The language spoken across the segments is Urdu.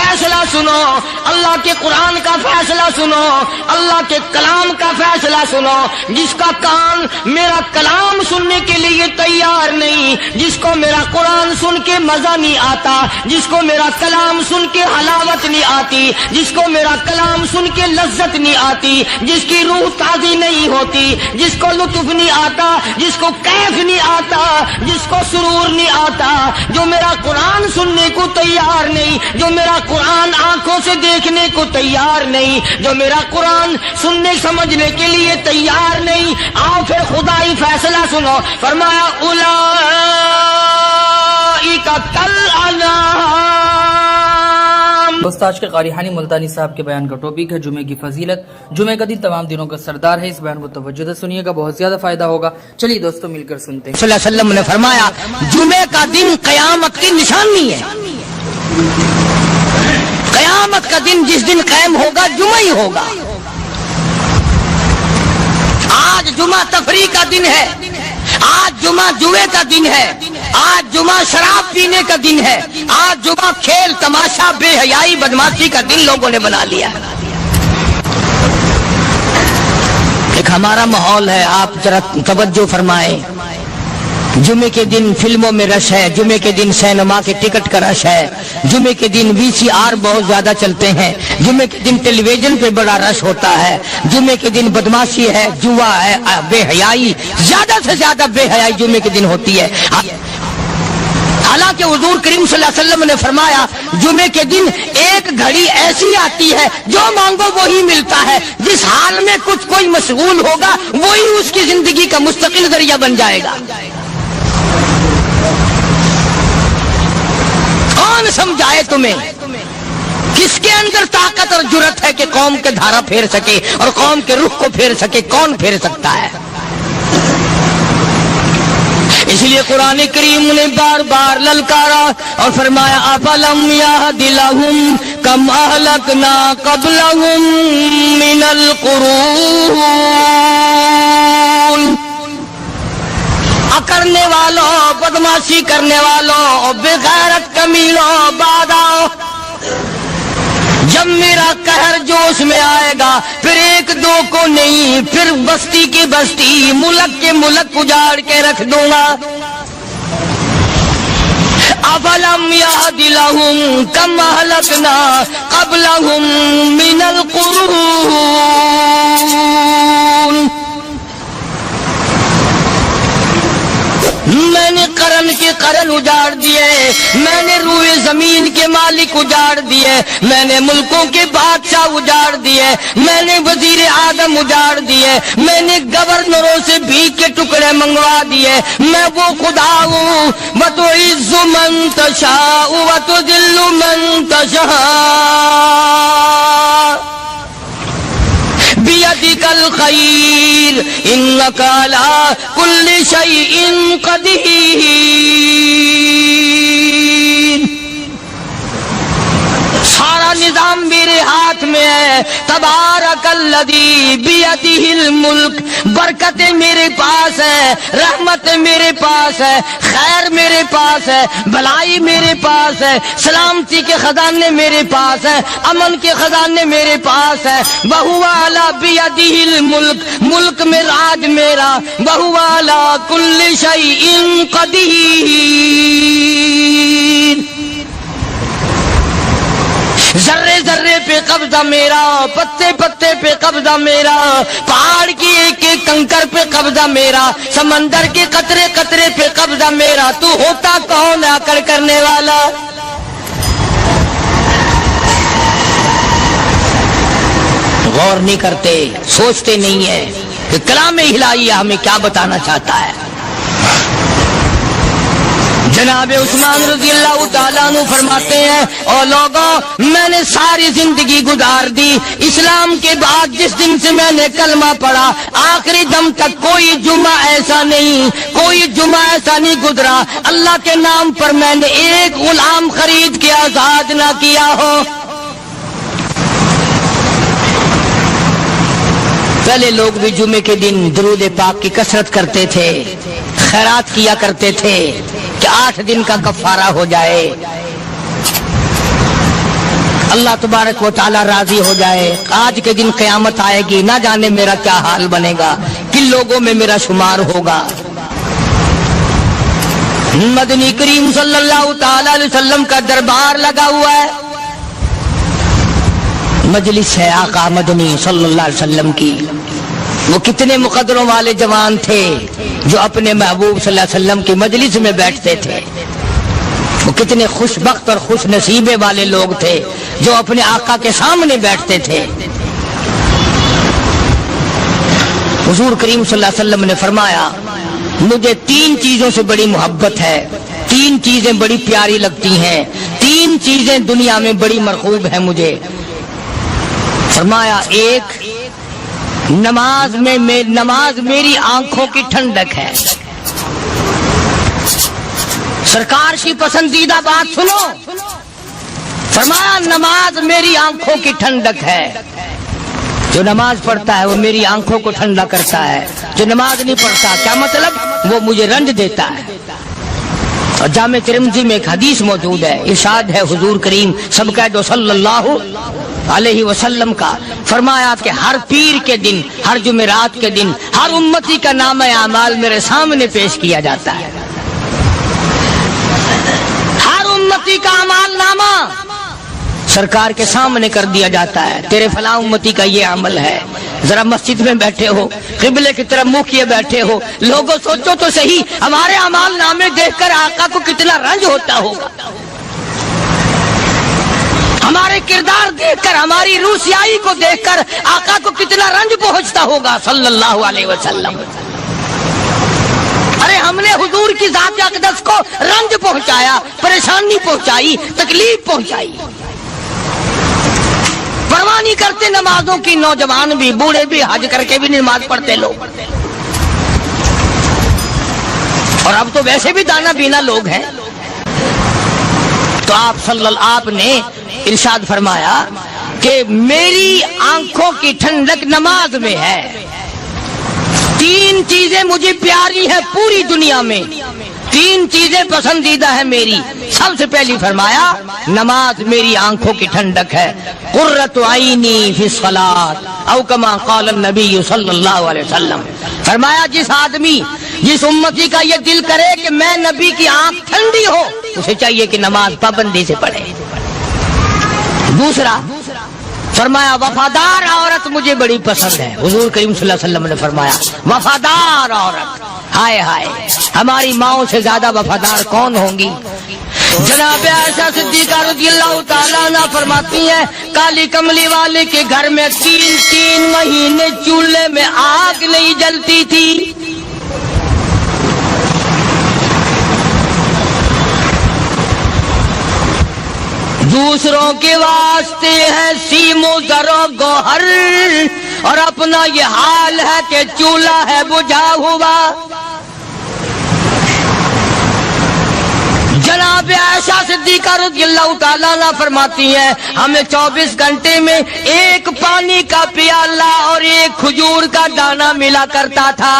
فیصلہ سنو، اللہ کے قرآن کا فیصلہ سنو، اللہ کے کلام کا فیصلہ سنو۔ جس کا کان میرا کلام سننے کے لیے تیار نہیں، جس کو میرا قرآن سن کے مزہ نہیں آتا، جس کو میرا کلام سن کے حلاوت نہیں آتی، جس کو میرا کلام سن کے لذت نہیں آتی، جس کی روح تازی نہیں ہوتی، جس کو لطف نہیں آتا، جس کو کیف نہیں آتا، جس کو سرور نہیں آتا، جو میرا قرآن سننے کو تیار نہیں، جو میرا قرآن آنکھوں سے دیکھنے کو تیار نہیں، جو میرا قرآن سننے سمجھنے کے لیے تیار نہیں، آؤ پھر خدائی فیصلہ سنو۔ فرمایا اولئک کالانعام۔ دوست آج کے قاری حانی ملتانی صاحب کے بیان کا ٹاپک ہے جمعے کی فضیلت۔ جمعے کا دن تمام دنوں کا سردار ہے، اس بیان کو توجہ سے سنیے گا، بہت زیادہ فائدہ ہوگا۔ چلیے دوستو مل کر سنتے ہیں۔ صلی اللہ علیہ وسلم نے فرمایا جمعے کا دن قیامت کی نشانی ہے۔ قیامت کا دن جس دن قائم ہوگا جمعہ ہی ہوگا۔ آج جمعہ تفریح کا دن ہے، آج جمعہ جوئے کا دن ہے، آج جمعہ شراب پینے کا دن ہے، آج جمعہ کھیل تماشا بے حیائی بدماشی کا دن لوگوں نے بنا لیا۔ ایک ہمارا ماحول ہے، آپ ذرا توجہ فرمائیں۔ جمعے کے دن فلموں میں رش ہے، جمعے کے دن سینما کے ٹکٹ کا رش ہے، جمعے کے دن VCR بہت زیادہ چلتے ہیں، جمعے کے دن ٹیلی ویژن پہ بڑا رش ہوتا ہے، جمعے کے دن بدماشی ہے، جوا ہے، بے حیائی، زیادہ سے زیادہ بے حیائی جمعے کے دن ہوتی ہے۔ حالانکہ حضور کریم صلی اللہ علیہ وسلم نے فرمایا جمعے کے دن ایک گھڑی ایسی آتی ہے جو مانگو وہی ملتا ہے، جس حال میں کچھ کوئی مشغول ہوگا وہی اس کی زندگی کا مستقل ذریعہ بن جائے گا۔ کون سمجھائے تمہیں؟ کس کے اندر طاقت اور جرت ہے کہ قوم کے دھارا پھیر سکے اور قوم کے رخ کو پھیر سکے؟ کون پھیر سکتا ہے؟ اس لیے قرآن کریم نے بار بار للکارا اور فرمایا افلم یہد لہم کم اہلکنا قبلہم من القرون۔ کرنے والوں، بدماشی کرنے والوں، بے غیرت کمینوں، بعد آؤ۔ جب میرا قہر جوش میں آئے گا پھر ایک دو کو نہیں، پھر بستی کی بستی، ملک کے ملک اجاڑ کے رکھ دوں گا۔ افلم یہد لہم کم اہلکنا قبلہم من القرون۔ میں نے قرن کے قرن اجاڑ دیے، میں نے روئے زمین کے مالک اجاڑ دیے، میں نے ملکوں کے بادشاہ اجاڑ دیے، میں نے وزیر اعظم اجاڑ دیے، میں نے گورنروں سے بھیک کے ٹکڑے منگوا دیے۔ میں وہ خدا ہوں وتعز من تشاء وتذل من تشاء بیدک الخیر انک علی کل شیء قدیر۔ سارا نظام میرے ہاتھ میں ہے۔ تبارک الذی بیدہ الملک، برکتیں میرے پاس ہے، رحمت میرے پاس ہے، خیر میرے پاس ہے، بھلائی میرے پاس ہے، سلامتی کے خزانے میرے پاس ہے، امن کے خزانے میرے پاس ہے۔ وہو علی بیدہ الملک، ملک میں راج میرا، وہو علی کل شیء قدیر۔ ذرے ذرے پہ قبضہ میرا، پتے پتے پہ قبضہ میرا، پہاڑ کی ایک ایک کنکر پہ قبضہ میرا، سمندر کے قطرے قطرے پہ قبضہ میرا۔ تو ہوتا کون آ کر کرنے والا؟ غور نہیں کرتے، سوچتے نہیں ہیں کہ کلام الہیہ ہمیں کیا بتانا چاہتا ہے۔ جناب عثمان رضی اللہ تعالیٰ عنہ فرماتے ہیں اور لوگوں میں نے ساری زندگی گزار دی، اسلام کے بعد جس دن سے میں نے کلمہ پڑھا آخری دم تک کوئی جمعہ ایسا نہیں، کوئی جمعہ ایسا نہیں گزرا اللہ کے نام پر میں نے ایک غلام خرید کے آزاد نہ کیا ہو۔ پہلے لوگ بھی جمعے کے دن درود پاک کی کثرت کرتے تھے، خیرات کیا کرتے تھے کہ 8 دن کا کفارہ ہو جائے۔ اللہ تبارک و تعالی راضی ہو جائے. آج کے دن قیامت آئے گی, نہ جانے میرا کیا حال بنے گا, کن لوگوں میں میرا شمار ہوگا. مدنی کریم صلی اللہ تعالی علیہ وسلم کا دربار لگا ہوا ہے, مجلس ہے آقا مدنی صلی اللہ علیہ وسلم کی. وہ کتنے مقدروں والے جوان تھے جو اپنے محبوب صلی اللہ علیہ وسلم کی مجلس میں بیٹھتے تھے. وہ کتنے خوش بخت اور خوش نصیبے والے لوگ تھے جو اپنے آقا کے سامنے بیٹھتے تھے. حضور کریم صلی اللہ علیہ وسلم نے فرمایا, مجھے 3 چیزوں سے بڑی محبت ہے, 3 چیزیں بڑی پیاری لگتی ہیں, 3 چیزیں دنیا میں بڑی مرغوب ہیں مجھے. فرمایا, ایک نماز میری آنکھوں کی ٹھنڈک ہے. سرکار کی پسندیدہ بات سنو, فرمایا نماز میری آنکھوں کی ٹھنڈک ہے. جو نماز پڑھتا ہے وہ میری آنکھوں کو ٹھنڈا کرتا ہے, جو نماز نہیں پڑھتا کیا مطلب, وہ مجھے رنج دیتا ہے. اور جامع ترمذی میں ایک حدیث موجود ہے, ارشاد ہے حضور کریم سب کہہ دو صلی اللہ علیہ وسلم کا, فرمایا کہ ہر پیر کے دن, ہر جمعرات کے دن ہر امتی کا نامہ اعمال میرے سامنے پیش کیا جاتا ہے. ہر امتی کا اعمال نامہ سرکار کے سامنے کر دیا جاتا ہے. تیرے فلاں امتی کا یہ عمل ہے. ذرا مسجد میں بیٹھے ہو, قبلے کی طرف منہ کیے بیٹھے ہو, لوگوں سوچو تو صحیح ہمارے اعمال نامے دیکھ کر آقا کو کتنا رنج ہوتا ہوگا. ہمارے کردار دیکھ کر, ہماری روح سیاہی کو دیکھ کر آقا کو کتنا رنج پہنچتا ہوگا صلی اللہ علیہ وسلم. ارے ہم نے حضور کی ذات اقدس کو رنج پہنچایا, پریشانی پہنچائی, تکلیف پہنچائی. پرواہ نہیں کرتے نمازوں کی, نوجوان بھی, بوڑھے بھی, حج کر کے بھی نماز پڑھتے لوگ. اور اب تو ویسے بھی دانا بینا لوگ ہیں. تو آپ نے ارشاد فرمایا کہ میری آنکھوں کی ٹھنڈک نماز میں ہے. 3 چیزیں مجھے پیاری ہیں پوری دنیا میں, 3 چیزیں پسندیدہ ہیں میری. سب سے پہلی فرمایا نماز میری آنکھوں کی ٹھنڈک ہے. قرۃ عینی فی الصلاۃ او کما قال النبی صلی اللہ علیہ وسلم. فرمایا جس امتی کا یہ دل کرے کہ میں نبی کی آنکھ ٹھنڈی ہو, اسے چاہیے کہ نماز پابندی سے پڑھے. دوسرا فرمایا وفادار عورت مجھے بڑی پسند ہے. حضور کریم صلی اللہ علیہ وسلم نے فرمایا وفادار عورت, ہائے ہائے ہماری ماؤں سے زیادہ وفادار کون ہوں گی. جناب عائشہ صدیقہ رضی اللہ تعالیٰ عنہ فرماتی ہیں کالی کملی والے کے گھر میں 3 مہینے چولہے میں آگ نہیں جلتی تھی. دوسروں کے واسطے ہے سیم و زر و گوہر, اور اپنا یہ حال ہے کہ چولہا ہے بجھا ہوا. جناب عائشہ صدیقہ رضی اللہ تعالیٰ عنہ فرماتی ہیں ہمیں 24 گھنٹے میں ایک پانی کا پیالہ اور ایک کھجور کا دانہ ملا کرتا تھا.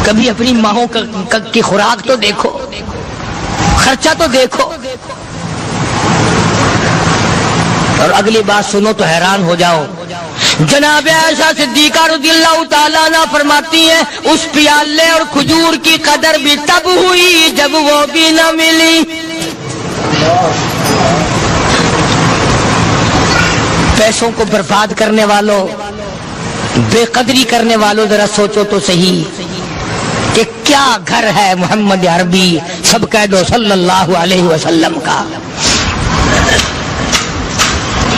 کبھی اپنی ماہوں کی خوراک تو دیکھو, خرچہ تو دیکھو. اور اگلی بات سنو تو حیران ہو جاؤ. جناب عائشہ صدیقہ رضی اللہ تعالیٰ عنہ فرماتی ہیں اس پیالے اور کھجور کی قدر بھی تب ہوئی جب وہ بھی نہ ملی. پیسوں کو برباد کرنے والوں, بے قدری کرنے والوں, ذرا سوچو تو صحیح کہ کیا گھر ہے محمد عربی سب کہہ دو صلی اللہ علیہ وسلم کا.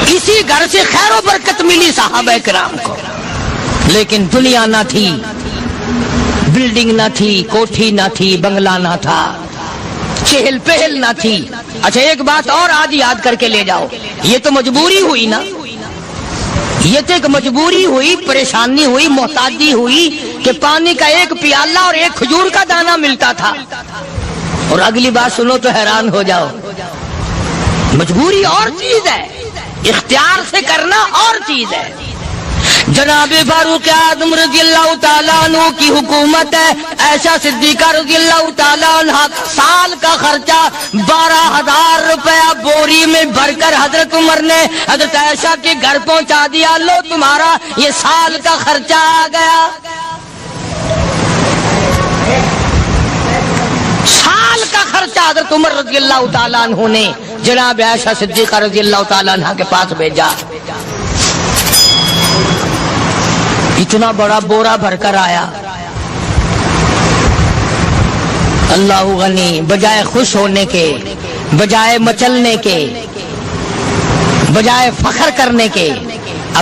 اسی گھر سے خیر و برکت ملی صحابہ کرام کو, لیکن دنیا نہ تھی, بلڈنگ نہ تھی, کوٹھی نہ تھی, بنگلہ نہ تھا, چہل پہل نہ تھی. اچھا ایک بات اور آج یاد کر کے لے جاؤ, یہ تو مجبوری ہوئی نا, یہ تو ایک مجبوری ہوئی, پریشانی ہوئی, محتاجی ہوئی کہ پانی کا ایک پیالہ اور ایک کھجور کا دانہ ملتا تھا. اور اگلی بات سنو تو حیران ہو جاؤ, مجبوری اور چیز ہے, اختیار سے کرنا اور چیز ہے. جناب فاروق اعظم رضی اللہ تعالیٰ عنہ کی حکومت ہے. عائشہ صدیقہ رضی اللہ تعالیٰ عنہ سال کا خرچہ 12,000 روپیہ بوری میں بھر کر حضرت عمر نے حضرت عائشہ کے گھر پہنچا دیا. لو تمہارا یہ سال کا خرچہ آ گیا. سال کا خرچہ حضرت عمر رضی اللہ تعالیٰ عنہ نے جناب عائشہ صدیقہ رضی اللہ تعالیٰ عنہ کے پاس بھیجا. اتنا بڑا بورا بھر کر آیا. اللہ غنی، بجائے خوش ہونے کے، بجائے مچلنے کے، بجائے فخر کرنے کے،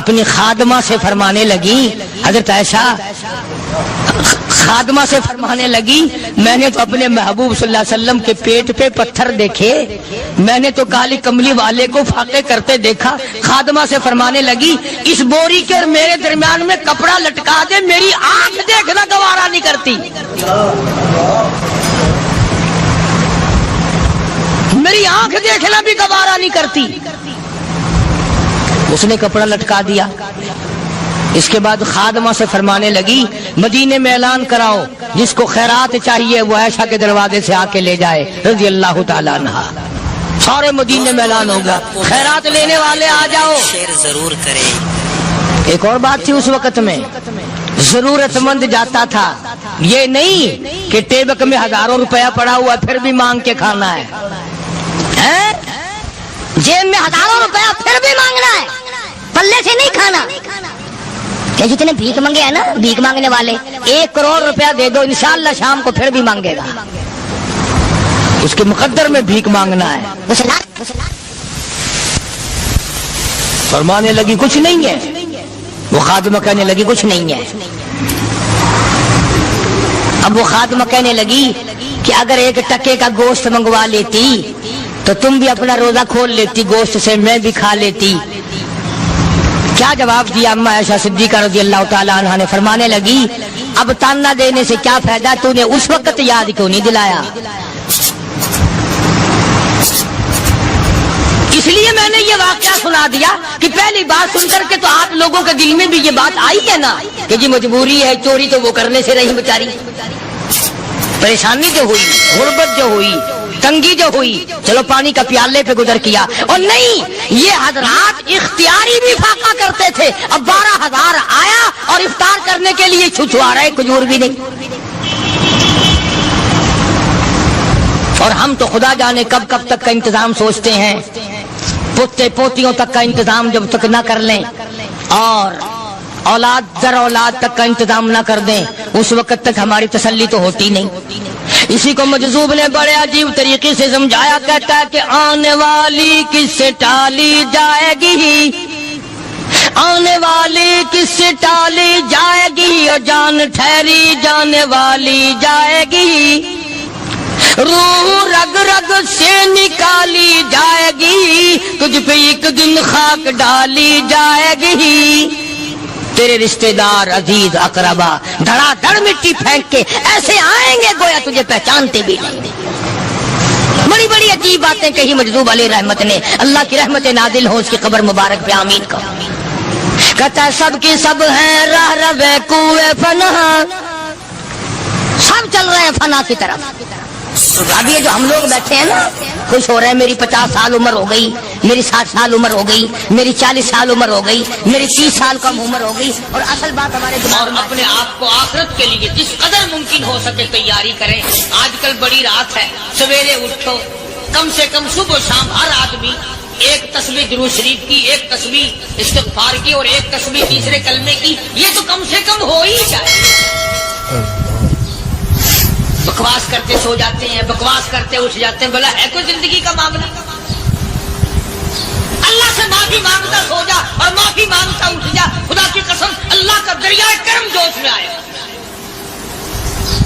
اپنی خادمہ سے فرمانے لگی. حضرت عائشہ خادمہ سے فرمانے لگی میں نے تو اپنے محبوب صلی اللہ علیہ وسلم کے پیٹ پہ پتھر دیکھے، میں نے تو کالی کملی والے کو فاقے کرتے دیکھا. خادمہ سے فرمانے لگی اس بوری کے اور میرے درمیان میں کپڑا لٹکا دے، میری آنکھ دیکھنا گوارا نہیں کرتی، میری آنکھ دیکھنا بھی گوارا نہیں کرتی. اس نے کپڑا لٹکا دیا. اس کے بعد خادمہ سے فرمانے لگی مدینے میں اعلان کراؤ جس کو خیرات چاہیے وہ عائشہ کے دروازے سے آ کے لے جائے رضی اللہ تعالیٰ عنہ. سارے مدینے میں اعلان ہوگا خیرات لینے والے آ جاؤ. شیئر ضرور کریں. ایک اور بات تھی اس وقت میں، ضرورت مند جاتا تھا، یہ نہیں کہ ٹیبک میں ہزاروں روپیہ پڑا ہوا پھر بھی مانگ کے کھانا ہے. جیب میں ہزاروں روپیہ پھر بھی مانگنا ہے، پلے سے نہیں کھانا. کہ جتنے بھیک مانگے ہیں نا بھیک مانگنے والے، 1 کروڑ روپیہ دے دو انشاءاللہ شام کو پھر بھی مانگے گا. اس کے مقدر میں بھیک مانگنا ہے. فرمانے لگی کچھ نہیں ہے. وہ خادمہ کہنے لگی کچھ نہیں ہے. اب وہ خادمہ کہنے لگی کہ اگر 1 ٹکے کا گوشت منگوا لیتی تو تم بھی اپنا روزہ کھول لیتی، گوشت سے میں بھی کھا لیتی. کیا جواب دیا اما عائشہ صدیقہ رضی اللہ تعالیٰ عنہ نے؟ فرمانے لگی اب تانا دینے سے کیا فائدہ، تو نے اس وقت یاد کیوں نہیں دلایا؟ اس لیے میں نے یہ واقعہ سنا دیا کہ پہلی بات سن کر کے تو آپ لوگوں کے دل میں بھی یہ بات آئی ہے نا کہ جی مجبوری ہے، چوری تو وہ کرنے سے رہی بیچاری، پریشانی جو ہوئی، غربت جو ہوئی، تنگی جو ہوئی، چلو پانی کا پیالے پہ گزر کیا. اور نہیں، یہ حضرات اختیاری بھی فاقہ کرتے تھے. اب 12,000 آیا اور افطار کرنے کے لیے چھچوا رہے، کھجور بھی نہیں. اور ہم تو خدا جانے کب کب تک کا انتظام سوچتے ہیں، پوتے پوتیوں تک کا انتظام جب تک نہ کر لیں اور اولاد در اولاد تک کا انتظام نہ کر دیں اس وقت تک ہماری تسلی تو ہوتی نہیں. اسی کو مجذوب نے بڑے عجیب طریقے سے سمجھایا، کہتا ہے کہ آنے والی کس سے ٹالی جائے گی، آنے والی کس سے ٹالی جائے گی، اور جان ٹھہری جانے والی جائے گی، روح رگ رگ سے نکالی جائے گی، تجھ پہ ایک دن خاک ڈالی جائے گی. تیرے رشتہ دار عزیز اقربا دھڑا دھڑ مٹی پھینک کے ایسے آئیں گے گویا تجھے پہچانتے بھی نہیں. بڑی بڑی عجیب باتیں کہی مجذوب علیہ رحمت نے. اللہ کی رحمت نازل ہو اس کی قبر مبارک پہ آمین کہو. کہتا ہے سب کی سب ہیں راہ روے کوئے فنا، سب چل رہے ہیں فنا کی طرف. اب یہ جو ہم لوگ بیٹھے ہیں نا خوش ہو رہے ہیں، میری 50 سال عمر ہو گئی، میری 60 سال عمر ہو گئی، میری 40 سال عمر ہو گئی، میری 30 سال کم عمر ہو گئی. اور اصل بات ہمارے اور اپنے آپ کو آخرت کے لیے جس قدر ممکن ہو سکے تیاری کریں. آج کل بڑی رات ہے، سویرے اٹھو، کم سے کم صبح و شام ہر آدمی 1 تسبیح درود شریف کی، 1 تسبیح استغفار کی اور 1 تسبیح تیسرے کلمے کی. یہ تو کم سے کم ہو ہی جائے. بکواس کرتے سو جاتے ہیں، بکواس کرتے اٹھ جاتے ہیں. بھلا ہے کوئی زندگی کا معاملہ؟ اللہ سے معافی مانگتا سو جا اور معافی مانگتا اٹھ جا. خدا کی قسم اللہ کا دریائے کرم جوش میں آئے.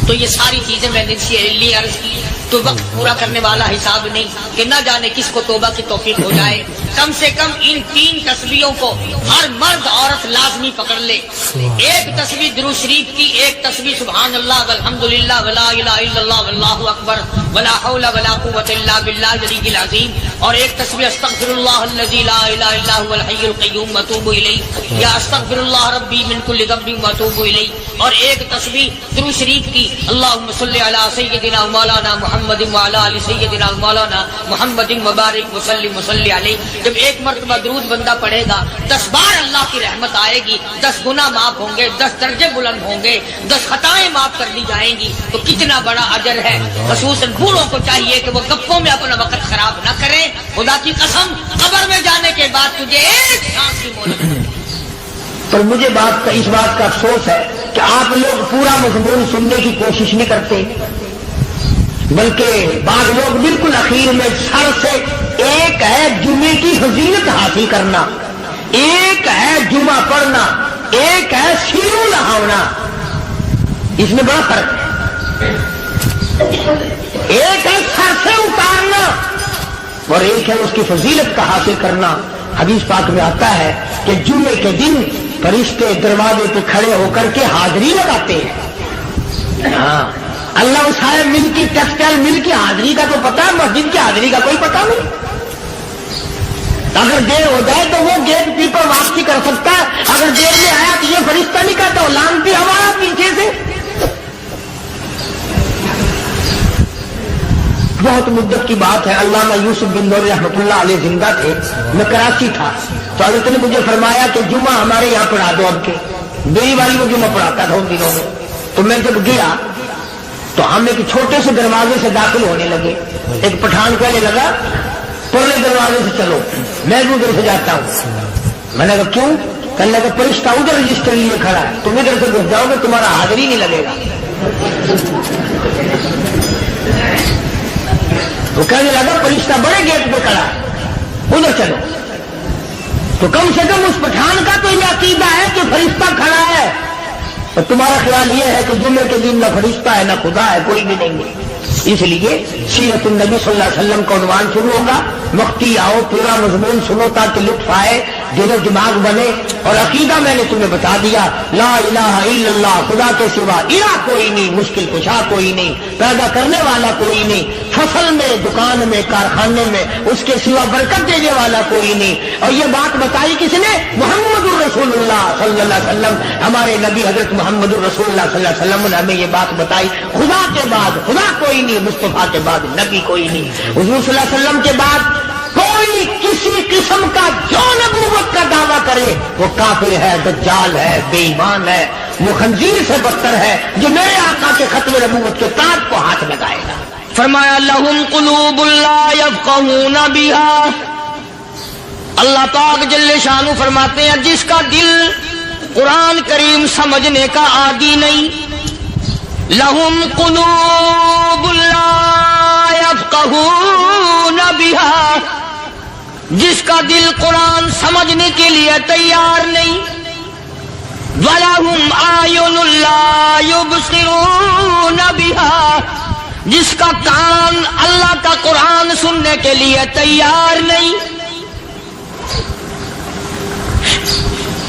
تو یہ ساری چیزیں میں نے لیے عرض کی تو وقت پورا کرنے والا حساب نہیں کہ نہ جانے کس کو توبہ کی توفیق ہو جائے. کم سے کم ان 3 تسبیحوں کو ہر مرد عورت لازمی پکڑ لے. 1 تسبیح درود شریف کی، 1 تسبیح سبحان اللہ والحمدللہ ولا الہ الا اللہ واللہ اکبر ولا حول ولا قوت الا باللہ العلی العظیم. اور ایک تسبیح استغفراللہ الذی لا الہ الا هو الحی القیوم واتوب الیہ یا استغفراللہ ربی من کل ذنب واتوب الیہ، اور ایک تسبیح درود شریف کی اللہم صلی علی سیدنا مولانا محمد وعلی آل سیدنا مولانا محمد مبارک وسلم وصلی علیہ۔ جب ایک مرتبہ درود بندہ پڑھے گا 10 بار اللہ کی رحمت آئے گی، 10 گناہ معاف ہوں گے، 10 درجے بلند ہوں گے، 10 خطائیں معاف کر دی جائیں گی، تو کتنا بڑا اجر ہے۔ خصوصاً بوڑھوں کو چاہیے کہ وہ گپوں میں اپنا وقت خراب نہ کریں۔ خدا کی قسم قبر میں جانے کے بعد تجھے ایک سانس کی مہلت نہیں۔ پر مجھے اس بات کا افسوس ہے کہ آپ لوگ پورا مضمون سننے کی کوشش نہیں کرتے، بلکہ بعض لوگ بالکل اخیر میں سر سے، ایک ہے جمعے کی فضیلت حاصل کرنا، ایک ہے جمعہ پڑھنا، ایک ہے سیرو نہانا، اس میں بڑا فرق ہے۔ ایک ہے سر سے اتارنا اور ایک ہے اس کی فضیلت کا حاصل کرنا۔ حدیث پاک میں آتا ہے کہ جمعے کے دن فرشتے دروازے پہ کھڑے ہو کر کے حاضری لگاتے ہیں۔ ہاں، اللہ صاحب مل کی ٹیکسٹائل مل کی حاضری کا تو پتا ہے، مسجد کی حاضری کا کوئی پتا نہیں۔ اگر دیر ہو جائے تو وہ گیٹ کیپر واپسی کر سکتا ہے، اگر دیر میں آیا تو یہ فرشتہ نہیں کہتا، لانتی ہوا پیچھے سے۔ بہت مدت کی بات ہے، علامہ یوسف بن نور رحمۃ اللہ علیہ زندہ تھے، میں کراچی تھا، تو حضرت نے مجھے فرمایا کہ جمعہ ہمارے یہاں پڑھا دو اب کے۔ میری والی وہ جمعہ پڑھاتا تھا ان دنوں میں، تو میں جب گیا تو ہم ایک چھوٹے سے دروازے سے داخل ہونے لگے۔ ایک پٹھان کہنے لگا پرلے دروازے سے چلو، میں بھی ادھر سے جاتا ہوں۔ میں نے کہا کیوں؟ کہنے لگا فرشتہ ادھر رجسٹر لیے کھڑا ہے، تم ادھر سے گھس جاؤ گے تمہارا حاضری نہیں لگے گا۔ وہ کہنے لگا فرشتہ بڑے گیٹ پہ کھڑا ہے، ادھر چلو۔ تو کم سے کم اس پٹھان کا تو یہ عقیدہ ہے کہ فرشتہ کھڑا ہے، اور تمہارا خیال یہ ہے کہ جمعے کے دن نہ فرشتہ ہے نہ خدا ہے، کوئی بھی نہیں ہے۔ اس لیے سیرت النبی صلی اللہ علیہ وسلم کا عنوان شروع ہوگا، مفتی آؤ پورا مضمون سنو تاکہ لطف آئے، دل و دماغ بنے۔ اور عقیدہ میں نے تمہیں بتا دیا، لا الہ الا اللہ، خدا کے سوا الہ کوئی نہیں، مشکل کشا کوئی نہیں، پیدا کرنے والا کوئی نہیں، فصل میں، دکان میں، کارخانے میں اس کے سوا برکت دینے والا کوئی نہیں۔ اور یہ بات بتائی کس نے؟ محمد الرسول اللہ صلی اللہ علیہ وسلم، ہمارے نبی حضرت محمد الرسول اللہ صلی اللہ علیہ وسلم نے ہمیں یہ بات بتائی۔ خدا کے بعد خدا کوئی نہیں، مصطفیٰ کے بعد نبی کوئی نہیں، حضور صلی اللہ علیہ وسلم کے بعد کوئی کسی قسم کا جو نبوت کا دعویٰ کرے وہ کافر ہے، دجال ہے، بے ایمان ہے، وہ خنزیر سے بدتر ہے جو میرے آقا کے ختم نبوت کے تاج کو ہاتھ لگائے گا۔ فرمایا لہم قلوب لا یفقہون بہا، اللہ پاک جل شانہ فرماتے ہیں جس کا دل قرآن کریم سمجھنے کا عادی نہیں، لہم قلوب لا یفقہون بہا، جس کا دل قرآن سمجھنے کے لیے تیار نہیں، وَلَهُمْ أَعْيُنٌ لَا يُبْصِرُونَ بِهَا، جس کا کان اللہ کا قرآن سننے کے لیے تیار نہیں،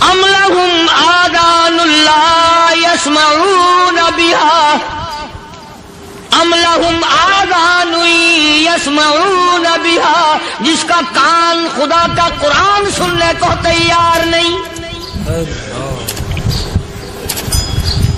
أَمْ لَهُمْ آذَانٌ لَا يَسْمَعُونَ بِهَا، أَمْ لَهُمْ آذَانٌ يَسْمَعُونَ بِهَا، جس کا کان خدا کا قرآن سننے کو تیار نہیں۔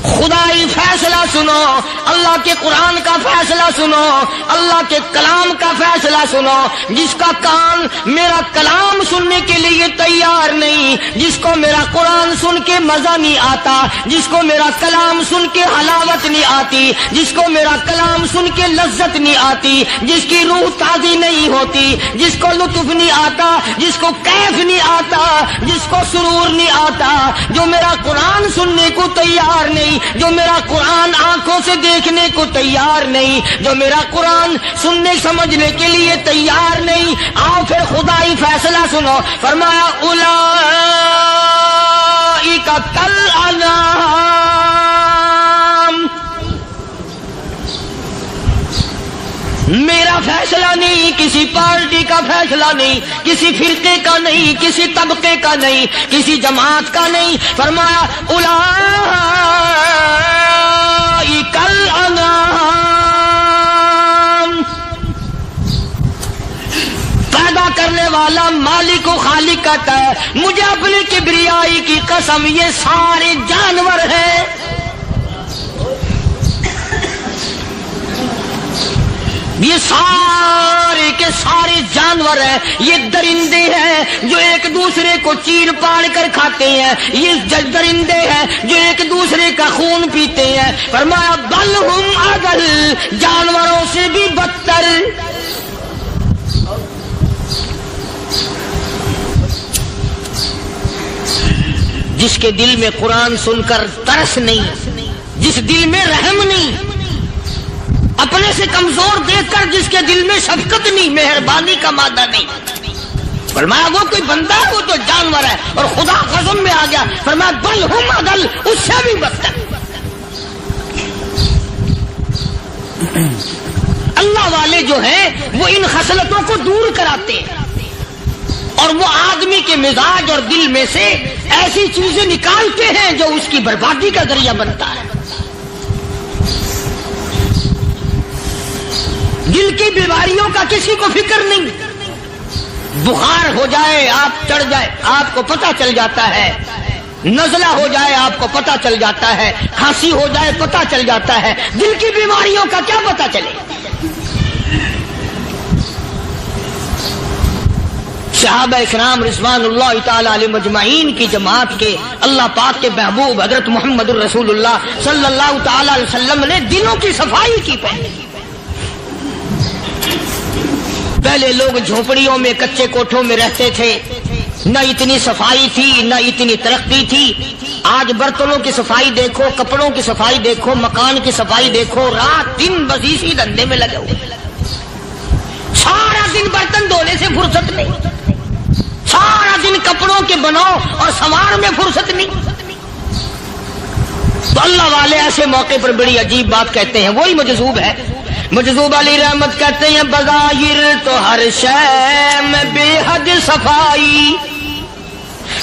خدائی فیصلہ سنو، اللہ کے قرآن کا فیصلہ سنو، اللہ کے کلام کا فیصلہ سنو۔ جس کا کان میرا کلام سننے کے لیے تیار نہیں، جس کو میرا قرآن سن کے مزہ نہیں آتا، جس کو میرا کلام سن کے حلاوت نہیں آتی، جس کو میرا کلام سن کے لذت نہیں آتی، جس کی روح تازی نہیں ہوتی، جس کو لطف نہیں آتا، جس کو کیف نہیں آتا، جس کو سرور نہیں آتا، جو میرا قرآن سننے کو تیار نہیں، جو میرا قرآن آنکھوں سے دیکھنے کو تیار نہیں، جو میرا قرآن سننے سمجھنے کے لیے تیار نہیں، آؤ پھر خدائی فیصلہ سنو۔ فرمایا اولئک کالانعام، میرا فیصلہ نہیں، کسی پارٹی کا فیصلہ نہیں، کسی فرقے کا نہیں، کسی طبقے کا نہیں، کسی جماعت کا نہیں۔ فرمایا اولئک الانعام، قد کرنے والا مالک و خالق کہتا ہے مجھے اپنی کبریائی کی قسم یہ سارے جانور ہیں، یہ سارے کے سارے جانور ہیں، یہ درندے ہیں جو ایک دوسرے کو چیر پاڑ کر کھاتے ہیں، یہ درندے ہیں جو ایک دوسرے کا خون پیتے ہیں۔ فرمایا بل ہم اضل، جانوروں سے بھی بدتر۔ جس کے دل میں قرآن سن کر ترس نہیں، جس دل میں رحم نہیں، اپنے سے کمزور دیکھ کر جس کے دل میں شفقت نہیں، مہربانی کا مادہ نہیں، فرمایا وہ کوئی بندہ ہے، وہ تو جانور ہے۔ اور خدا قسم میں آ گیا، فرمایا بل ہم اضل، اس سے بھی بدتر۔ اللہ والے جو ہیں وہ ان خصلتوں کو دور کراتے ہیں اور وہ آدمی کے مزاج اور دل میں سے ایسی چیزیں نکالتے ہیں جو اس کی بربادی کا ذریعہ بنتا ہے۔ دل کی بیماریوں کا کسی کو فکر نہیں، بخار ہو جائے آپ چڑھ جائے آپ کو پتہ چل جاتا ہے، نزلہ ہو جائے آپ کو پتہ چل جاتا ہے، کھانسی ہو جائے پتہ چل جاتا ہے، دل کی بیماریوں کا کیا پتہ چلے؟ صحابہ اکرام رضوان اللہ تعالی علیہ مجمعین کی جماعت کے اللہ پاک کے محبوب حضرت محمد الرسول اللہ صلی اللہ تعالی علیہ وسلم نے دلوں کی صفائی کی پہلے لوگ جھونپڑیوں میں کچے کوٹھوں میں رہتے تھے، نہ اتنی صفائی تھی نہ اتنی ترقی تھی۔ آج برتنوں کی صفائی دیکھو، کپڑوں کی صفائی دیکھو، مکان کی صفائی دیکھو، رات دن بس اسی دھندے میں لگے ہوئے، سارا دن برتن دھونے سے فرصت نہیں، سارا دن کپڑوں کے بناؤ اور سنوار میں فرصت نہیں۔ تو اللہ والے ایسے موقع پر بڑی عجیب بات کہتے ہیں، وہی مجذوب ہے، مجذوب علی رحمت کہتے ہیں بظاہر تو ہر شے میں بے حد صفائی،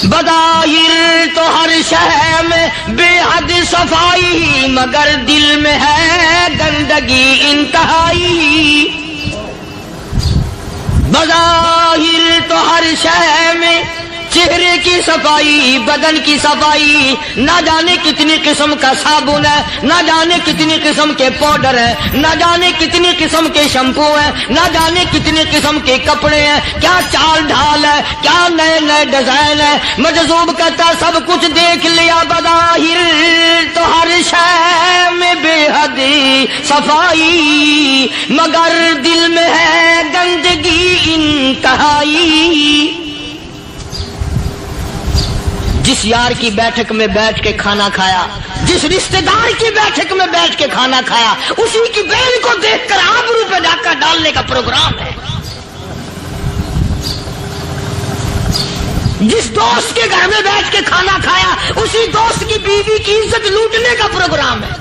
بظاہر تو ہر شے میں بے حد صفائی، مگر دل میں ہے گندگی انتہائی۔ بظاہر تو ہر شے میں چہرے کی صفائی، بدن کی صفائی، نہ جانے کتنی قسم کا صابن ہے، نہ جانے کتنی قسم کے پاؤڈر ہے، نہ جانے کتنی قسم کے شیمپو ہیں، نہ جانے کتنی قسم کے کپڑے ہیں، کیا چال ڈھال ہے، کیا نئے نئے ڈیزائن ہے۔ مجذوب کہتا سب کچھ دیکھ لیا، بظاہر تو ہر شے میں بے حد صفائی، مگر دل میں ہے گندگی انتہائی۔ جس یار کی بیٹھک میں بیٹھ کے کھانا کھایا، جس رشتہ دار کی بیٹھک میں بیٹھ کے کھانا کھایا، اسی کی بہن کو دیکھ کر آبرو پہ ڈاکہ ڈالنے کا پروگرام ہے۔ جس دوست کے گھر میں بیٹھ کے کھانا کھایا، اسی دوست کی بیوی کی عزت لوٹنے کا پروگرام ہے۔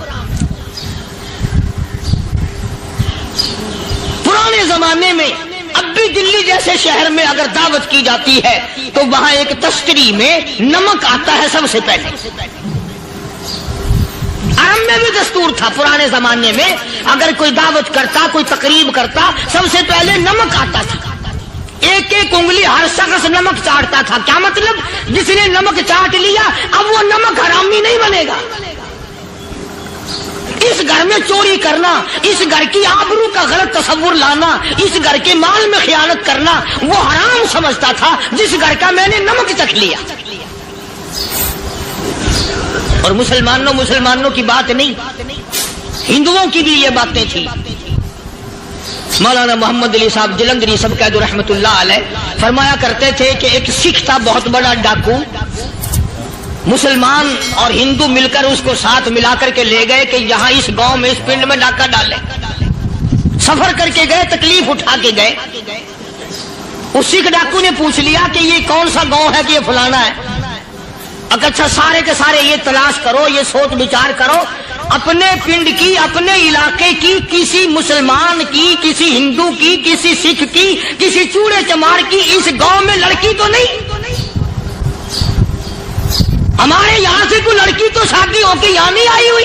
پرانے زمانے میں اب بھی دلی جیسے شہر میں اگر دعوت کی جاتی ہے تو وہاں ایک تشتری میں نمک آتا ہے سب سے پہلے۔ عرب میں بھی دستور تھا پرانے زمانے میں، اگر کوئی دعوت کرتا، کوئی تقریب کرتا، سب سے پہلے نمک آتا تھا۔ ایک ایک انگلی ہر شخص نمک چاٹتا تھا۔ کیا مطلب؟ جس نے نمک چاٹ لیا اب وہ نمک حرامی نہیں بنے گا۔ اس گھر میں چوری کرنا، اس گھر کی آبرو کا غلط تصور لانا، اس گھر کے مال میں خیانت کرنا وہ حرام سمجھتا تھا جس گھر کا میں نے نمک چکھ لیا۔ اور مسلمانوں کی بات نہیں، ہندوؤں کی بھی یہ باتیں تھی۔ مولانا محمد علی صاحب جلندری سب قید رحمت اللہ علیہ فرمایا کرتے تھے کہ ایک سکھ تھا بہت بڑا ڈاکو، مسلمان اور ہندو مل کر اس کو ساتھ ملا کر کے لے گئے کہ یہاں اس گاؤں میں اس پنڈ میں ڈاکہ ڈالے۔ سفر کر کے گئے، تکلیف اٹھا کے گئے۔ اس سکھ ڈاکو نے پوچھ لیا کہ یہ کون سا گاؤں ہے کہ یہ فلانا ہے۔ اچھا سارے کے سارے یہ تلاش کرو، یہ سوچ بچار کرو، اپنے پنڈ کی، اپنے علاقے کی، کسی مسلمان کی، کسی ہندو کی، کسی سکھ کی، کسی چوڑے چمار کی اس گاؤں میں لڑکی تو نہیں؟ ہمارے یہاں سے کوئی لڑکی تو شادی ہو کے یہاں نہیں آئی ہوئی۔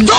2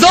2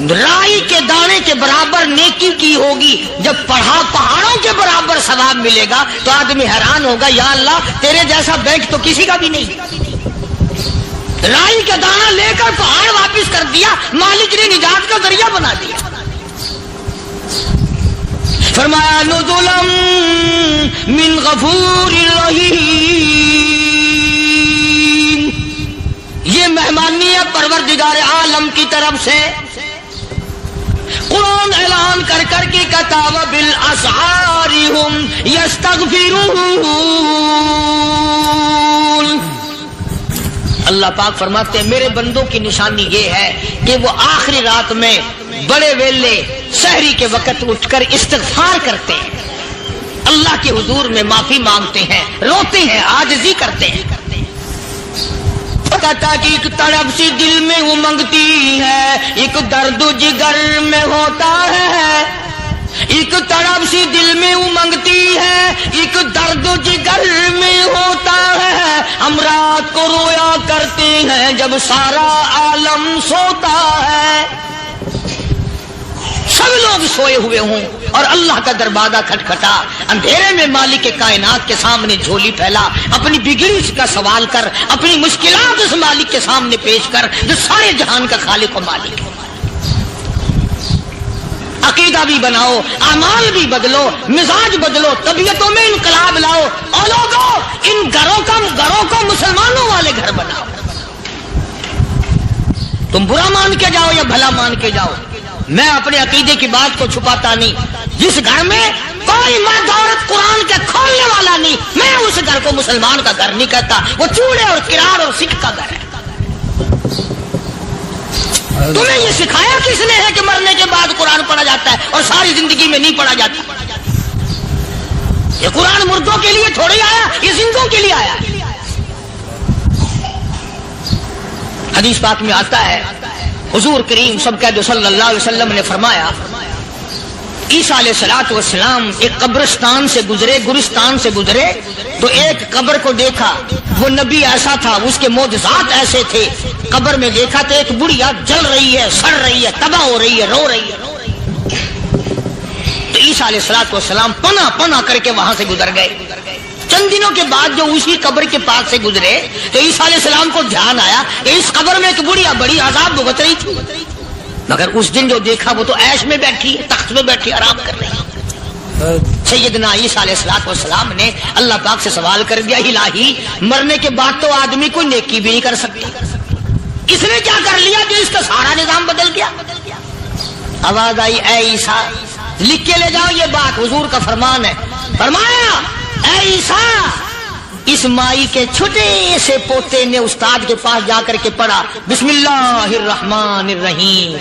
رائی کے دانے کے برابر نیکی کی ہوگی، جب پڑھا پہاڑوں کے برابر ثواب ملے گا تو آدمی حیران ہوگا، یا اللہ تیرے جیسا بینک تو کسی کا بھی نہیں۔ رائی کا دانہ لے کر پہاڑ واپس کر دیا، مالک نے نجات کا ذریعہ بنا دیا۔ فرمایا نزلا من غفور رحیم، یہ مہمانی ہے پروردگار عالم کی طرف سے۔ قرآن اعلان کر کر کے کتاب بالاسحار ہم یستغفرون، اللہ پاک فرماتے ہیں میرے بندوں کی نشانی یہ ہے کہ وہ آخری رات میں بڑے ویلے سحری کے وقت اٹھ کر استغفار کرتے ہیں، اللہ کے حضور میں معافی مانگتے ہیں، روتے ہیں، عاجزی کرتے ہیں۔ کہتا کہ ایک طرف سی دل میں امنگتی ہے، ایک درد جگر میں ہوتا ہے، ایک طرف سی دل میں امنگتی ہے، ایک درد جگر میں ہوتا ہے، ہم رات کو رویا کرتے ہیں جب سارا عالم سوتا ہے۔ سب لوگ سوئے ہوئے ہوں اور اللہ کا دروازہ کھٹکھٹا، اندھیرے میں مالک کائنات کے سامنے جھولی پھیلا، اپنی بگڑی کا سوال کر، اپنی مشکلات اس مالک کے سامنے پیش کر جو سارے جہان کا خالق و مالک ہے۔ عقیدہ بھی بناؤ، اعمال بھی بدلو، مزاج بدلو، طبیعتوں میں انقلاب لاؤ، اور لوگوں ان گھروں کو مسلمانوں والے گھر بناؤ۔ تم برا مان کے جاؤ یا بھلا مان کے جاؤ، میں اپنے عقیدے کی بات کو چھپاتا نہیں۔ جس گھر میں کوئی مرد عورت قرآن کے کھولنے والا نہیں، میں اس گھر کو مسلمان کا گھر نہیں کہتا، وہ چوڑے اور کرار اور سکھ کا گھر ہے۔ تمہیں یہ سکھایا کس نے ہے کہ مرنے کے بعد قرآن پڑھا جاتا ہے اور ساری زندگی میں نہیں پڑھا جاتا؟ یہ قرآن مردوں کے لیے تھوڑی آیا، یہ زندوں کے لیے آیا۔ حدیث پاک میں آتا ہے حضور کریم سب کہہ دو صلی اللہ علیہ وسلم نے فرمایا، عیسیٰ علیہ الصلوۃ والسلام ایک قبرستان سے گزرے، گورستان سے گزرے تو ایک قبر کو دیکھا، وہ نبی ایسا تھا، اس کے معجزات ایسے تھے۔ قبر میں دیکھا تو ایک بڑھیا جل رہی ہے، سڑ رہی ہے، تباہ ہو رہی ہے، رو رہی ہے۔ تو عیسیٰ علیہ الصلوۃ والسلام پناہ کر کے وہاں سے گزر گئے۔ چند دنوں کے بعد جو اسی قبر کے پاس سے گزرے تو عیسیٰ علیہ السلام کو دھیان آیا کہ اس قبر میں ایک بڑھیا بڑی عذاب بھگت رہی تھی، مگر اس دن جو دیکھا وہ تو عیش میں بیٹھی ہے، تخت میں بیٹھی آرام کر رہی ہے۔ سیدنا عیسیٰ علیہ الصلوۃ والسلام نے اللہ پاک سے سوال کر دیا، الہی مرنے کے بعد تو آدمی کوئی نیکی بھی نہیں کر سکتا، اس نے کیا کر لیا کہ اس کا سارا نظام بدل گیا؟ آواز آئی، اے عیسیٰ لکھ کے لے جاؤ یہ بات، حضور کا فرمان ہے۔ فرمایا، اے عیسیٰ اس مائی کے چھوٹے سے پوتے نے استاد کے پاس جا کر کے پڑھا بسم اللہ الرحمن الرحیم،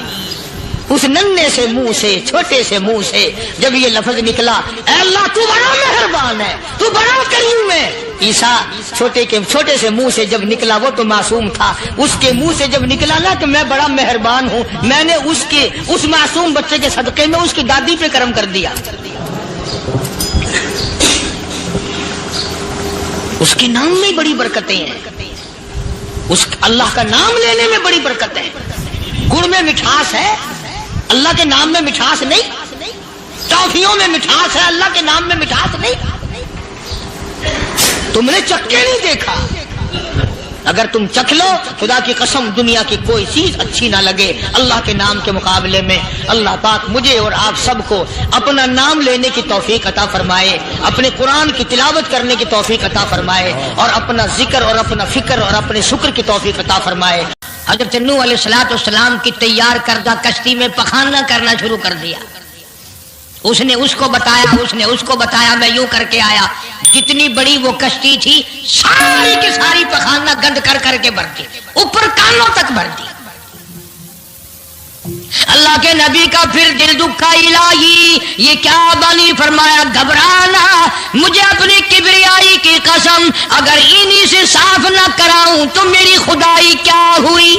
اس ننھے سے منہ سے، چھوٹے سے منہ سے جب یہ لفظ نکلا، اے اللہ تو بڑا مہربان ہے، تو بڑا کریم ہے۔ عیسیٰ چھوٹے سے منہ سے جب نکلا، وہ تو معصوم تھا، اس کے منہ سے جب نکلا نا تو میں بڑا مہربان ہوں، میں نے اس معصوم بچے کے صدقے میں اس کی دادی پہ کرم کر دیا، اس کے نام میں بڑی برکتیں ہیں، اس اللہ کا نام لینے میں بڑی برکت ہے۔ گڑ میں مٹھاس ہے، اللہ کے نام میں مٹھاس نہیں۔ ٹافیوں میں مٹھاس ہے، اللہ کے نام میں مٹھاس نہیں۔ تم نے چکھ کے نہیں دیکھا، اگر تم چکھ لو خدا کی قسم دنیا کی کوئی چیز اچھی نہ لگے اللہ کے نام کے مقابلے میں۔ اللہ پاک مجھے اور آپ سب کو اپنا نام لینے کی توفیق عطا فرمائے، اپنے قرآن کی تلاوت کرنے کی توفیق عطا فرمائے، اور اپنا ذکر اور اپنا فکر اور اپنے شکر کی توفیق عطا فرمائے۔ حضرت نوح علیہ السلام کی تیار کردہ کشتی میں پخانا کرنا شروع کر دیا، اس نے اس کو بتایا، اس نے اس کو بتایا، میں یوں کر کے آیا۔ جتنی بڑی وہ کشتی تھی ساری کی ساری پخانا گند کر کر کے بھر دی، اوپر کانوں تک بھر دی۔ اللہ کے نبی کا پھر دل دکھا، الہی یہ کیا بنی؟ فرمایا گھبرانا، مجھے اپنی کبریائی کی قسم اگر انہی سے صاف نہ کراؤں تو میری خدائی کیا ہوئی؟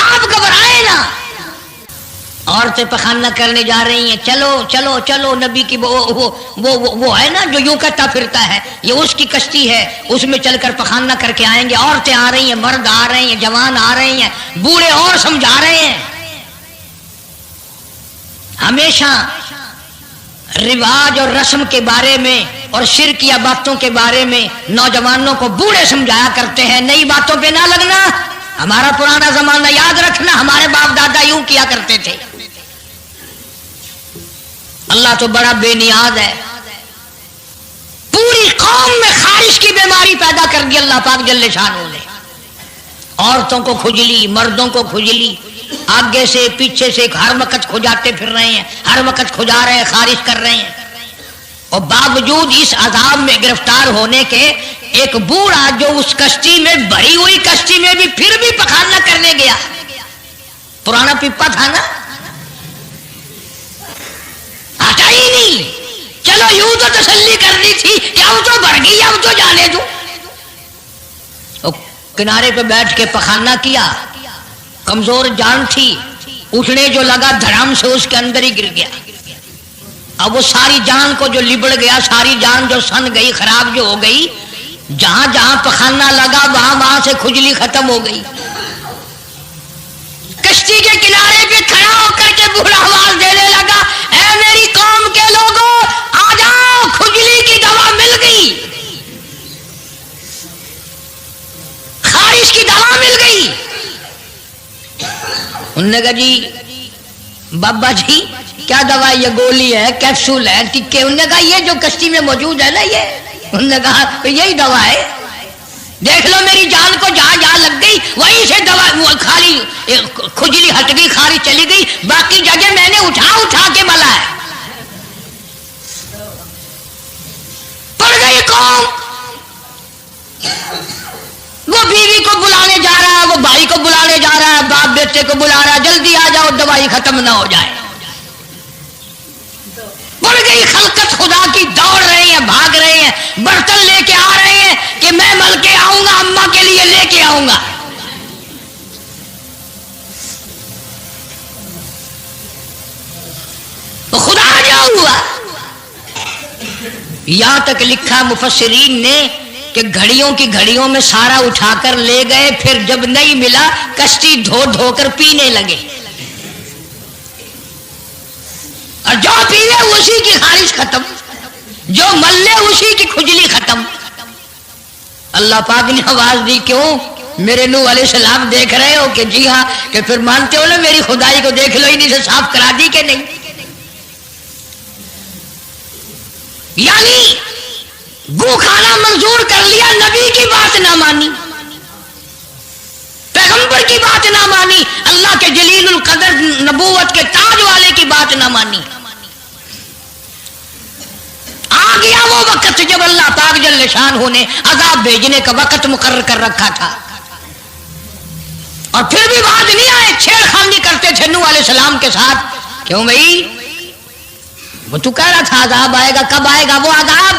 آپ گھبرائے نا، عورتیں پخانہ کرنے جا رہی ہیں، چلو چلو چلو، نبی کی وہ ہے نا جو یوں کہتا پھرتا ہے، یہ اس کی کشتی ہے، اس میں چل کر پخانہ کر کے آئیں گے۔ عورتیں آ رہی ہیں، مرد آ رہے ہیں، جوان آ رہے ہیں، بوڑھے اور سمجھا رہے ہیں۔ ہمیشہ رواج اور رسم کے بارے میں اور شرکیہ باتوں کے بارے میں نوجوانوں کو بوڑھے سمجھایا کرتے ہیں، نئی باتوں پہ نہ لگنا، ہمارا پرانا زمانہ یاد رکھنا، ہمارے باپ دادا یوں کیا کرتے تھے۔ اللہ تو بڑا بے نیاز ہے، پوری قوم میں خارش کی بیماری پیدا کر دی اللہ پاک جل شانہ نے۔ عورتوں کو کھجلی، مردوں کو کھجلی، آگے سے پیچھے سے ہر وقت کھجاتے پھر رہے ہیں، ہر وقت کھجا رہے ہیں، خارش کر رہے ہیں۔ اور باوجود اس عذاب میں گرفتار ہونے کے ایک بوڑھا جو اس کشتی میں، بھری ہوئی کشتی میں بھی پھر بھی پخانہ کرنے گیا، پرانا پپا تھا نا، ہٹا ہی نہیں۔ چلو یوں تو تسلی کرنی تھی کہ اب تو بھر گئی، اب تو جانے دوں۔ کنارے پہ بیٹھ کے پخانہ کیا، کمزور جان تھی، اٹھنے جو لگا دھڑام سے اس کے اندر ہی گر گیا۔ اب وہ ساری جان کو جو لبڑ گیا، ساری جان جو سن گئی، خراب جو ہو گئی، جہاں جہاں پخانہ لگا وہاں وہاں سے کھجلی ختم ہو گئی۔ کشتی کے کنارے پہ کھڑا ہو کر کے بوڑھا آواز دینے لگا، اے میری قوم کے لوگوں آ جاؤ، کھجلی کی دوا مل گئی، خارش کی دوا مل گئی۔ انہوں نے کہا جی بابا جی کیا دوا، یہ گولی ہے، کیپسول ہے، ٹکے؟ انہوں نے کہا یہ جو کشتی میں موجود ہے نا یہ، انہوں نے کہا یہی دوا ہے، دیکھ لو میری جان کو جہاں جہاں لگ گئی وہیں سے دوا، خالی کھجلی ہٹ گئی، خارش چلی گئی، باقی جگہ میں نے اٹھا اٹھا کے ملا ہے۔ پڑ گئی قوم، وہ بیوی کو بلانے جا رہا ہے، وہ بھائی کو بلانے جا رہا ہے، باپ بیٹے کو بلا رہا ہے، جلدی آ جاؤ دوائی ختم نہ ہو جائے۔ پڑ گئی خلقت خدا کی، دوڑ رہے ہیں، بھاگ رہے ہیں، برتن لے کے آ رہے ہیں کہ میں مل کے آؤں گا، اماں کے لیے لے کے آؤں گا۔ تو خدا کیا ہوا؟ یہاں تک لکھا مفسرین نے کہ گھڑیوں کی گھڑیوں میں سارا اٹھا کر لے گئے، پھر جب نہیں ملا کشتی دھو دھو کر پینے لگے، اور جو پیے اسی کی خارش ختم، جو ملے اسی کی کھجلی ختم۔ اللہ پاک نے آواز دی، کیوں میرے نوح علیہ السلام دیکھ رہے ہو؟ کہ جی ہاں، کہ پھر مانتے ہو نا میری خدائی کو، دیکھ لو انہیں سے صاف کرا دی کہ نہیں۔ یعنی گو کھانا منظور کر لیا، نبی کی بات نہ مانی، پیغمبر کی بات نہ مانی، اللہ کے جلیل القدر نبوت کے تاج والے کی بات نہ مانی۔ آ گیا وہ وقت جب اللہ پاک جل شانہ نے عذاب بھیجنے کا وقت مقرر کر رکھا تھا، اور پھر بھی باز نہیں آئے، چھیڑ خانی کرتے تھے نوح علیہ السلام کے ساتھ۔ کیوں بھائی؟ وہ تو کہہ رہا تھا عذاب آئے گا، کب آئے گا وہ عذاب؟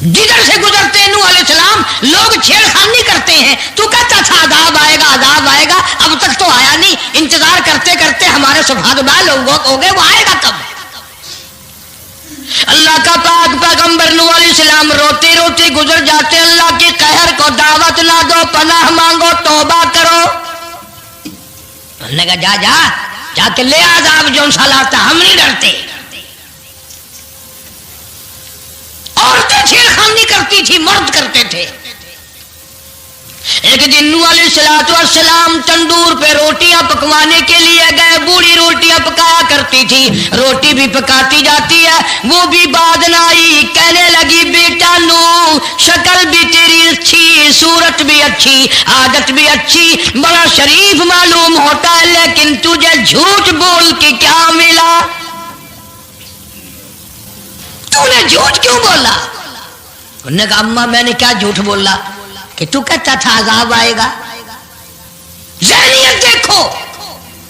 جدھر سے گزرتے نوح علیہ السلام لوگ چھیڑ خانی کرتے ہیں، تو کہتا تھا عذاب آئے گا، عذاب آئے گا، اب تک تو آیا نہیں، انتظار کرتے کرتے ہمارے سبحان اللہ ہو گئے، وہ آئے گا کب؟ اللہ کا پاک پیغمبر نوح علیہ السلام روتے روتے گزر جاتے، اللہ کے قہر کو دعوت نہ دو، پناہ مانگو، توبہ کرو۔ انہوں نے کہا جا جا جا کے لے عذاب جو سا لاتا، ہم نہیں ڈرتے۔ عورتیں چھیڑخانی کرتی تھی، مرد کرتے تھے۔ ایک دن نوح علیہ السلام تندور پہ روٹیاں پکوانے کے لیے گئے، بوڑھی روٹیاں پکایا کرتی تھی، روٹی بھی پکاتی جاتی ہے، وہ بھی بعد نہ آئی، کہنے لگی بیٹا نوح شکل بھی تیری اچھی، صورت بھی اچھی، عادت بھی اچھی، بڑا شریف معلوم ہوتا ہے، لیکن تجھے جھوٹ بول کے کیا ملا؟ تو نے جھوٹ کیوں بولا؟ انہوں نے کہا اماں میں نے کیا جھوٹ بولا کہ تو کہتا تھا عذاب آئے گا؟ ذہنیت دیکھو،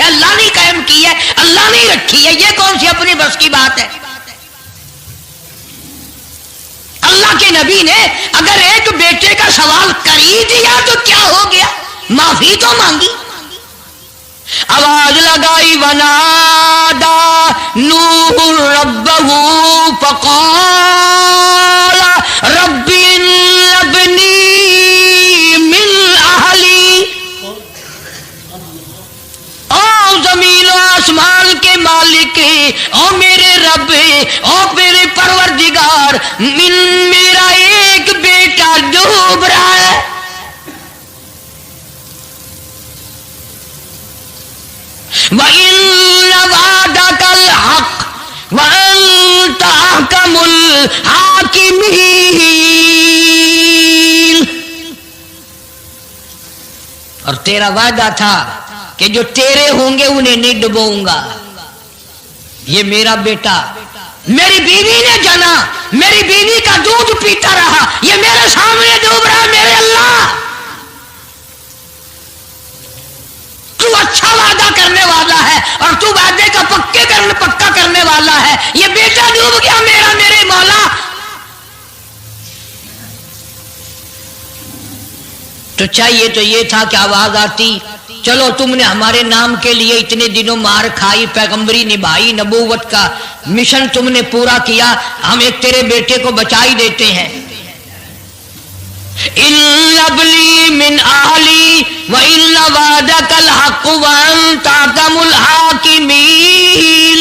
ہے, اللہ نے قائم کی ہے, اللہ نے رکھی ہے. یہ کون سی اپنی بس کی بات ہے؟ اللہ کے نبی نے اگر ایک بیٹے کا سوال کر ہی دیا تو کیا ہو گیا, معافی تو مانگی. آواز لگائی ونادا نوح ربہ فقال رب ابنی من اہلی. او زمین و آسمان کے مالک, او میرے رب, او میرے پروردگار, میرا ایک بیٹا ڈوب رہا ہے. وَإِنَّ وَعْدَكَ الْحَقُّ وَأَنْتَ أَحْكَمُ الْحَاكِمِينَ. اور تیرا وعدہ تھا کہ جو تیرے ہوں گے انہیں نہیں ڈبوؤں گا. یہ میرا بیٹا میری بیوی نے جنا, میری بیوی کا دودھ پیتا رہا, یہ میرے سامنے ڈوب رہا. میرے اللہ, تو اچھا وعدہ کرنے والا ہے اور تو وعدے کا پکا کرنے والا ہے. یہ بیٹا ڈوب گیا میرا, میرے مولا. تو چاہیے تو یہ تھا کہ آواز آتی, چلو تم نے ہمارے نام کے لیے اتنے دنوں مار کھائی, پیغمبری نبھائی, نبوت کا مشن تم نے پورا کیا, ہم ایک تیرے بیٹے کو بچا ہی دیتے ہیں. إِنَّ ابْنِي مِنْ أَهْلِي وَإِنَّ وَعْدَكَ الْحَقُّ وَأَنْتَ أَحْكَمُ الْحَاكِمِينَ.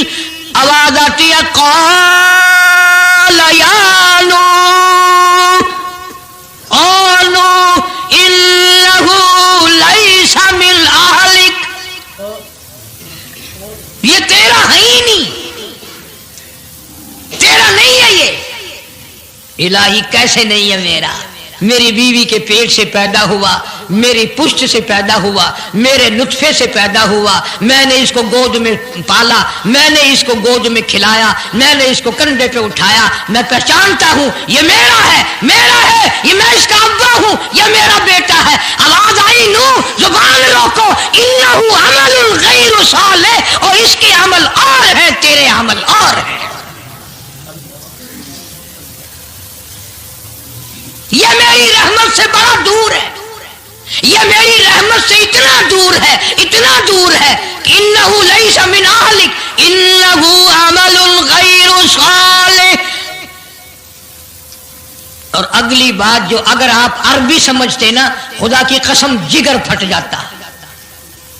آواز آتی ہے قَالَ يَا نُوحُ إِنَّهُ لَيْسَ مِنْ أَهْلِكَ. یہ تیرا ہے ہی نہیں, تیرا نہیں ہے یہ. الہی کیسے نہیں ہے میرا؟ میری بیوی کے پیٹ سے پیدا ہوا, میری پشت سے پیدا ہوا, میرے نطفے سے پیدا ہوا, میں نے اس کو گود میں پالا, میں نے اس کو گود میں کھلایا, میں نے اس کو کندھے پہ اٹھایا. میں پہچانتا ہوں یہ میرا ہے, میرا ہے, یہ میں اس کا ابا ہوں, یہ میرا بیٹا ہے. آواز آئی نو زبان روکو, انہ عمل غیر صالح, اور اس کے عمل اور ہے, تیرے عمل اور ہے. یہ میری رحمت سے بڑا دور ہے, یہ میری رحمت سے اتنا دور ہے, اتنا دور ہے کہ انہو لیس من اہلک انہو عمل غیر صالح. اور اگلی بات جو اگر آپ عربی سمجھتے نا, خدا کی قسم جگر پھٹ جاتا.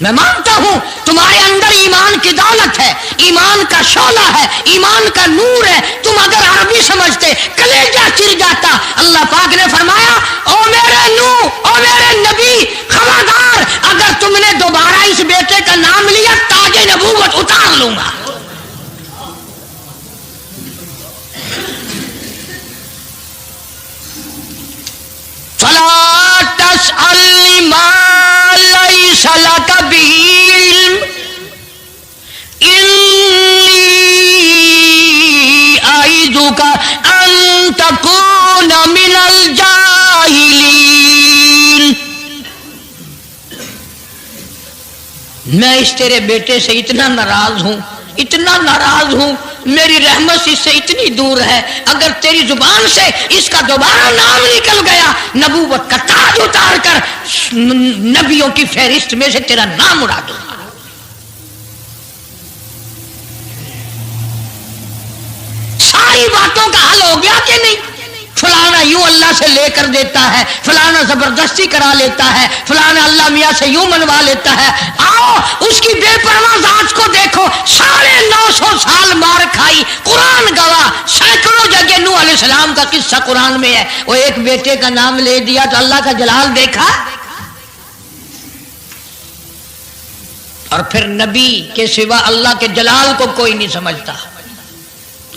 میں مانتا ہوں تمہارے اندر ایمان کی دولت ہے, ایمان کا شعلہ ہے, ایمان کا نور ہے. تم اگر عربی سمجھتے کلیجہ چر جاتا. اللہ پاک نے فرمایا او میرے نوح, او میرے نبی, خبردار اگر تم نے دوبارہ اس بیٹے کا نام لیا تاج نبوت اتار لوں گا. فلا تسألني ما ليس لك به علم إني أعظك أن تكون من الجاهلين. میں اس تیرے بیٹے سے اتنا ناراض ہوں, اتنا ناراض ہوں, میری رحمت اس سے اتنی دور ہے, اگر تیری زبان سے اس کا دوبارہ نام نکل گیا, نبوت کا تاج اتار کر نبیوں کی فہرست میں سے تیرا نام اڑا دوں گا. ساری باتوں کا حل ہو گیا کہ نہیں؟ فلانا یوں اللہ سے لے کر دیتا ہے, فلانا زبردستی کرا لیتا ہے, فلانا اللہ میاں سے یوں منوا لیتا ہے. آؤ اس کی بے پرواہ ذات کو دیکھو, 950 سال مار کھائی, قرآن گواہ, سینکڑوں جگہ نوح علیہ السلام کا قصہ قرآن میں ہے. وہ ایک بیٹے کا نام لے دیا تو اللہ کا جلال دیکھا. اور پھر نبی کے سوا اللہ کے جلال کو کوئی نہیں سمجھتا.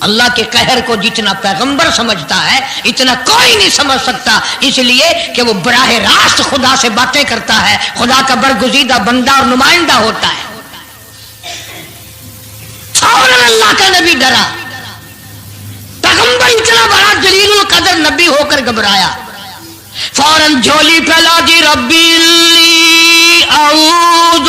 اللہ کے قہر کو جتنا پیغمبر سمجھتا ہے اتنا کوئی نہیں سمجھ سکتا, اس لیے کہ وہ براہ راست خدا سے باتیں کرتا ہے, خدا کا برگزیدہ بندہ اور نمائندہ ہوتا ہے. فوراً اللہ کا نبی ڈرا, پیغمبر اتنا بڑا جلیل القدر نبی ہو کر گھبرایا, فوراً جھولی پھیلا دی, ربی اعوذ